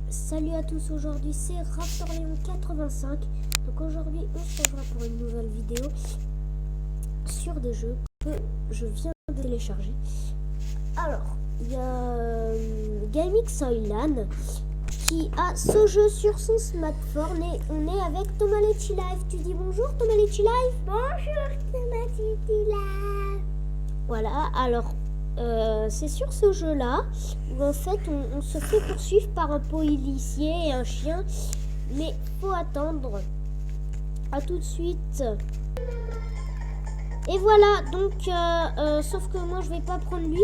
Salut à tous, aujourd'hui c'est Raptorléon85. Donc aujourd'hui on se rejoint pour une nouvelle vidéo sur des jeux que je viens de télécharger. Alors, il y a GameX Island qui a ce jeu sur son smartphone et on est avec Tomaletchi Live. Tu dis bonjour Tomaletchi Live? Bonjour Tomaletchi Live. Voilà, alors c'est sur ce jeu-là où en fait on se fait poursuivre par un policier et un chien, mais faut attendre. À tout de suite. Et voilà, donc sauf que moi je vais pas prendre lui.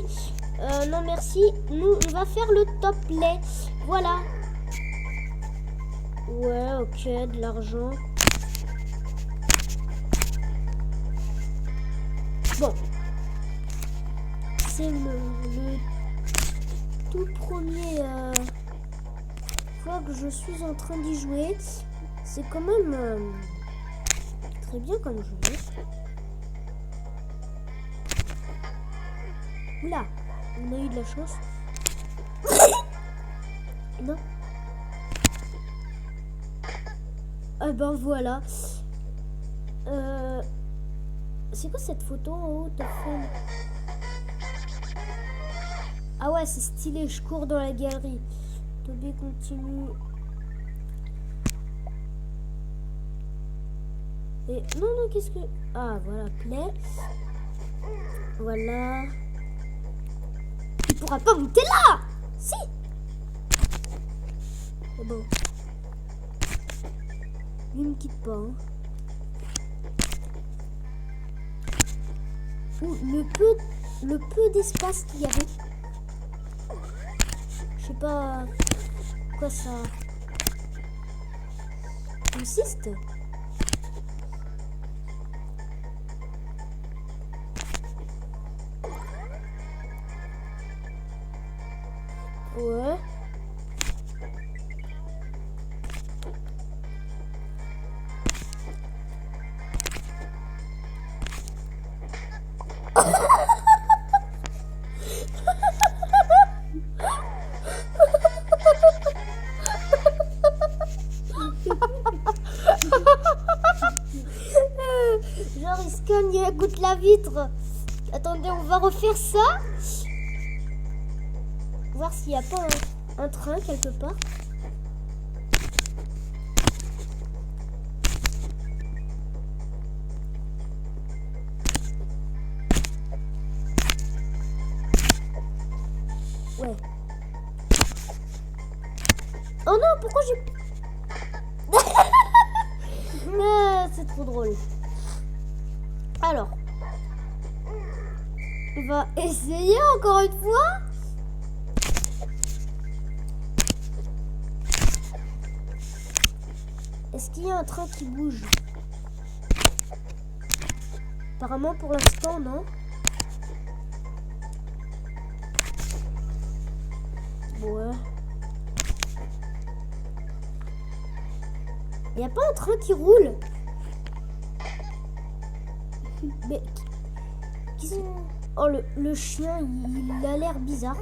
Non merci. Nous on va faire le top lait. Voilà. Ouais, ok, de l'argent. Bon. C'est le tout premier fois que je suis en train d'y jouer. C'est quand même très bien comme jeu. Oula, on a eu de la chance. Non. Ah ben voilà. C'est quoi cette photo en haut de femme? Ah ouais, c'est stylé, je cours dans la galerie. Toby continue. Et non, qu'est-ce que... Ah, voilà, play. Voilà. Il pourra pas monter là. Si. C'est bon. Il me quitte pas. Hein. Ouh, le peu d'espace qu'il y avait. Je sais pas quoi ça consiste. Ouais. Genre il se cogne et goûte la vitre. Attendez, on va refaire ça. Voir s'il n'y a pas un train quelque part. Ouais. Oh non, pourquoi j'ai... C'est trop drôle. Alors, on va essayer encore une fois. Est-ce qu'il y a un train qui bouge? Apparemment pour l'instant non. Ouais. Il n'y a pas un train qui roule? Mais oh, le chien, il a l'air bizarre.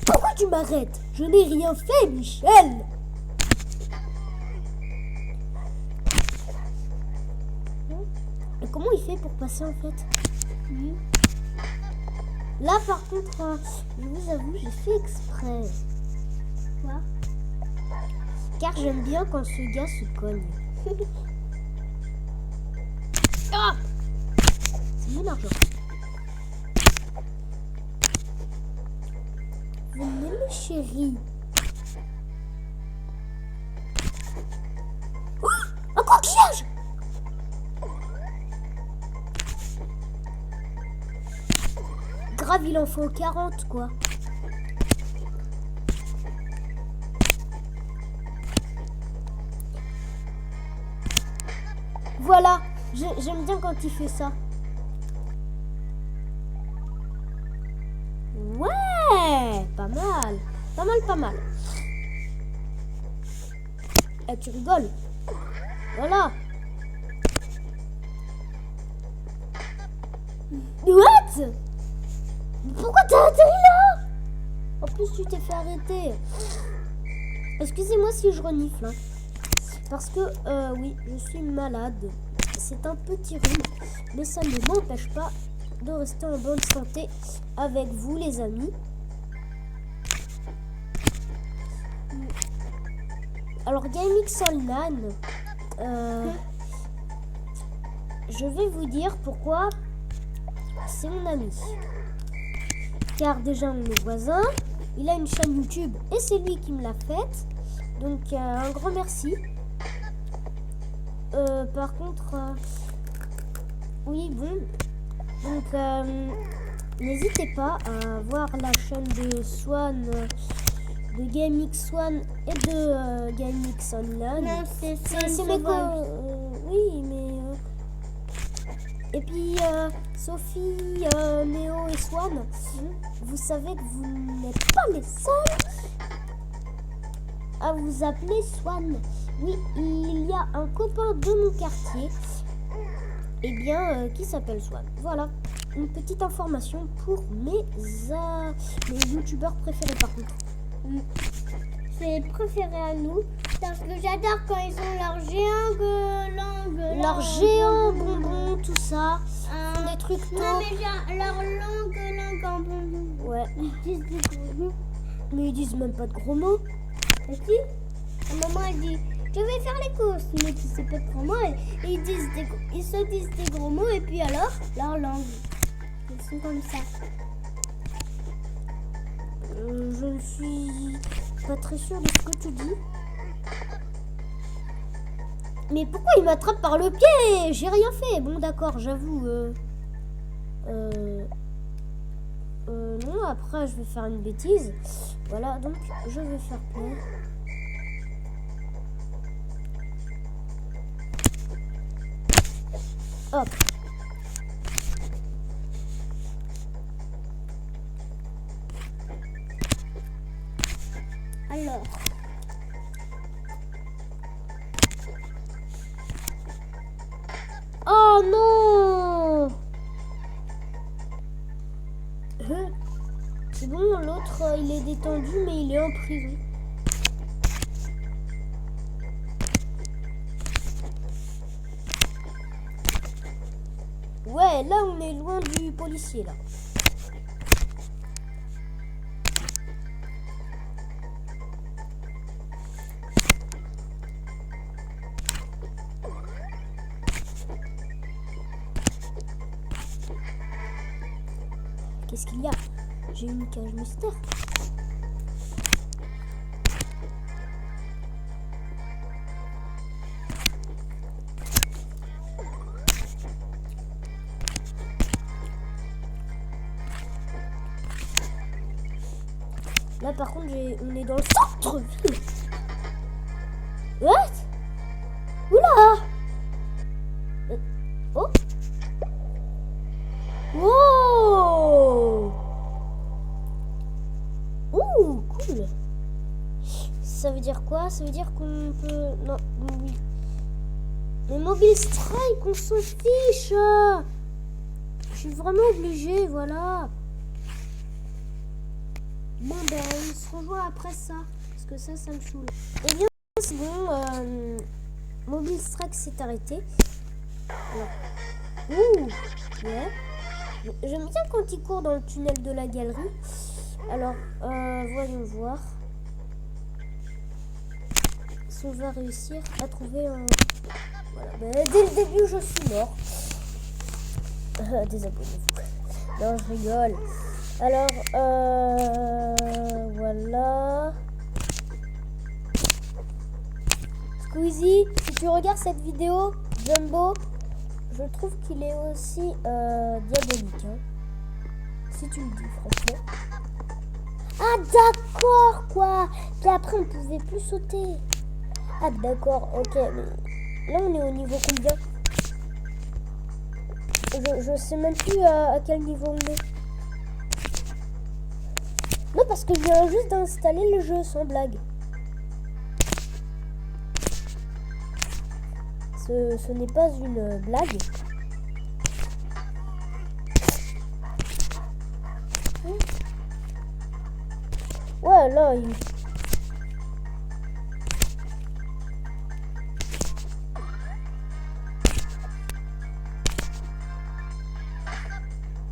Pourquoi tu m'arrêtes? Je n'ai rien fait, Michel. Et comment il fait pour passer en fait? Là par contre, je vous avoue, j'ai fait exprès. Quoi? Car j'aime bien quand ce gars se cogne. Ah! C'est mon argent. Venez le chéri. Oh, un coquillage! Grave, il en faut 40 quoi. Voilà, j'aime bien quand il fait ça. Ouais, pas mal. Pas mal. Eh, tu rigoles. Voilà. What? Pourquoi t'as atterri là? Oh plus tu t'es fait arrêter. Excusez-moi si je renifle. Hein. Parce que, oui, je suis malade. C'est un petit rhume. Mais ça ne m'empêche pas de rester en bonne santé avec vous, les amis. Alors, GameX Online, je vais vous dire pourquoi c'est mon ami. Car déjà, on est voisins. Il a une chaîne YouTube et c'est lui qui me l'a faite. Donc, un grand merci. Par contre, oui, bon. Donc, n'hésitez pas à voir la chaîne de Swan, de GameX One et de GameX Online. Non, c'est mes oui, mais... Et puis, Sophie, Néo et Swan, vous savez que vous n'êtes pas les seuls à vous appeler Swan. Oui, il y a un copain de mon quartier, qui s'appelle Swan. Voilà, une petite information pour mes youtubeurs préférés par contre. C'est préféré à nous parce que j'adore quand ils ont leur géant langue. Leur géant bonbon, tout ça. Des trucs Non, top. mais genre, leur langue en bonbon. Ouais. Ils disent des gros mots. Mais ils disent même pas de gros mots. Et si maman elle dit je vais faire les courses, mais tu sais pas de gros mots. Et ils se disent des gros mots et puis alors leur langue. Ils sont comme ça. Je ne suis pas très sûre de ce que tu dis. Mais pourquoi il m'attrape par le pied? J'ai rien fait. Bon d'accord, j'avoue. Non, après je vais faire une bêtise. Voilà, donc je vais faire play. Hop. Alors. Oh non! C'est bon, l'autre il est détendu mais il est en prison. Ouais, là on est loin du policier là. Qu'est-ce qu'il y a? J'ai une cage mystère. Là par contre on est dans le centre-ville. What? Oula! Oh! Wow! Ouh, cool! Ça veut dire quoi? Ça veut dire qu'on peut... Non, oui. Mais Mobile Strike, on s'en fiche! Je suis vraiment obligée, voilà. Bon, ben, on se rejoint après ça. Parce que ça me saoule. Eh bien, c'est bon. Mobile Strike s'est arrêté. Alors. Ouh! Ouais. J'aime bien quand il court dans le tunnel de la galerie. Alors, voyons voir. Si on va réussir à trouver un... Voilà. Ben, dès le début, je suis mort. Désabonnez-vous. Non, je rigole. Alors, voilà. Squeezie, si tu regardes cette vidéo, Jumbo, je trouve qu'il est aussi diabolique. Hein. Si tu le dis, franchement. Ah, d'accord, quoi. Puis après, on ne pouvait plus sauter. Ah, d'accord, ok. Mais là, on est au niveau combien? Je sais même plus à quel niveau on est. Non, parce que je viens juste d'installer le jeu, sans blague. Ce n'est pas une blague. Ouais, là, il...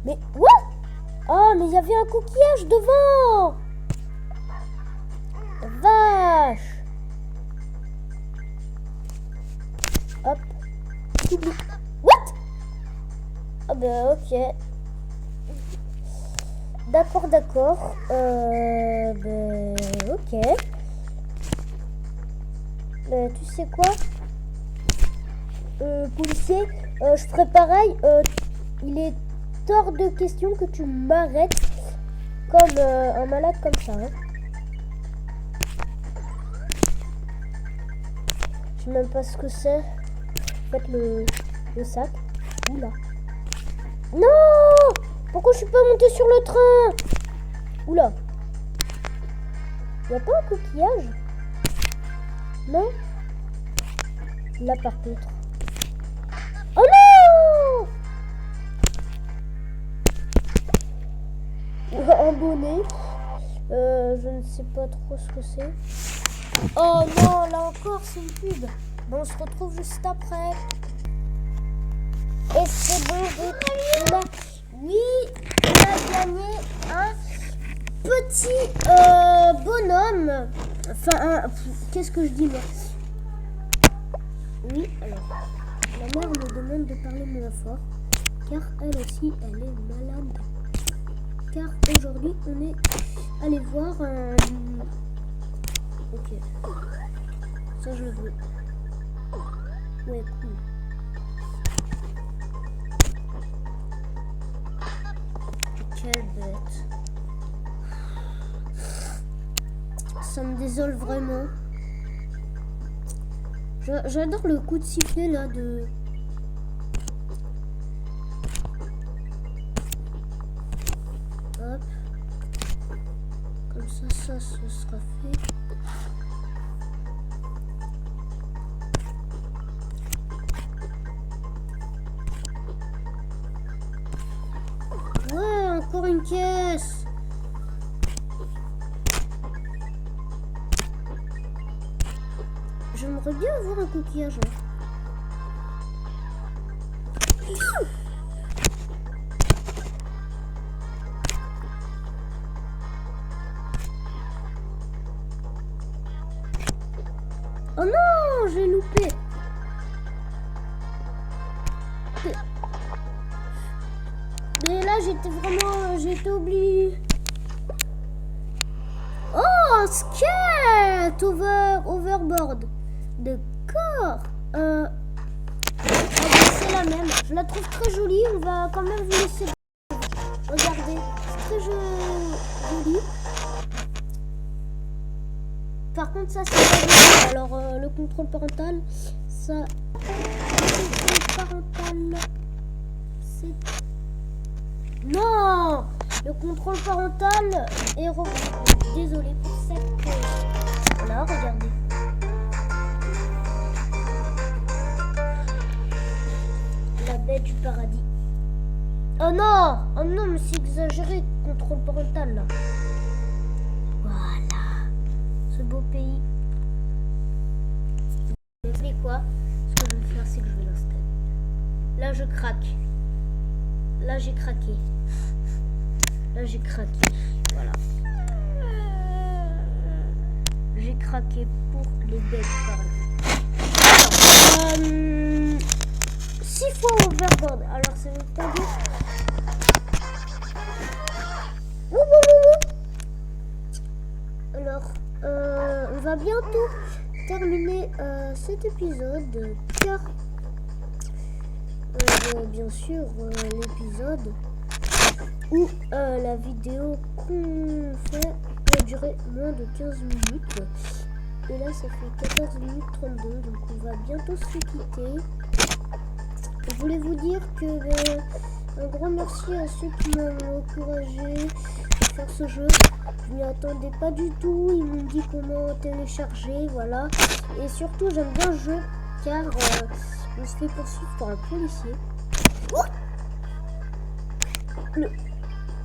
Mais, what? Oh, mais il y avait un coquillage devant. Vache. Hop. What? Ah ben, ok. D'accord, d'accord. Ben, ok. Ben, tu sais quoi? Policier, je ferai pareil. Il est hors de question que tu m'arrêtes comme un malade comme ça. Hein. Je sais même pas ce que c'est. En fait, le sac. Oula. Non! Pourquoi je suis pas montée sur le train? Oula. Y'a pas un coquillage? Non? Là par contre. Oh non! Un bonnet. Je ne sais pas trop ce que c'est. Oh non, là encore c'est une pub. Bon, on se retrouve juste après. Et c'est bon, oui, on a gagné un petit bonhomme. Enfin, qu'est-ce que je dis moi? Oui, alors, la mère me demande de parler moins fort, car elle aussi, elle est malade. Car aujourd'hui, on est allé voir un... Ok, ça je veux. Ouais, cool. Quelle bête. Ça me désole vraiment. J'adore le coup de sifflet là de... Hop. Comme ça ce sera fait. Ouais, encore une caisse. J'aimerais bien avoir un coquillage. Oh non, j'ai loupé. Mais là, j'ai été oublié. Oh, skate overboard. D'accord. C'est la même. Je la trouve très jolie. On va quand même vous laisser. Regardez, c'est très joli. Par contre, ça c'est pas joli. Alors le contrôle parental, ça. Le contrôle parental, c'est. Non, le contrôle parental est désolé pour cette. Voilà, regardez. La bête du paradis. Oh non, mais c'est exagéré, contrôle parental là. Voilà, ce beau pays. Vous savez quoi? Ce que je vais faire, c'est que je vais l'installer. Là, je craque. Là, j'ai craqué. Là, j'ai craqué. Voilà. J'ai craqué pour les bêtes du paradis. 6 fois overboard. Alors, ça veut pas dire. Alors, on va bientôt terminer cet épisode car bien sûr l'épisode où la vidéo qu'on fait peut durer moins de 15 minutes et là ça fait 14 minutes 32 donc on va bientôt se quitter. Je voulais vous dire que un grand merci à ceux qui m'ont encouragé à faire ce jeu. Je m'y attendais pas du tout, ils m'ont dit comment télécharger, voilà. Et surtout j'aime bien le jeu car on se fait poursuivre par un policier. What?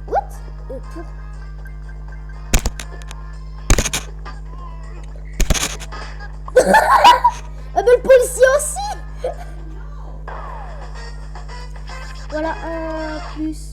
What? Ah ben le policier aussi. Voilà, plus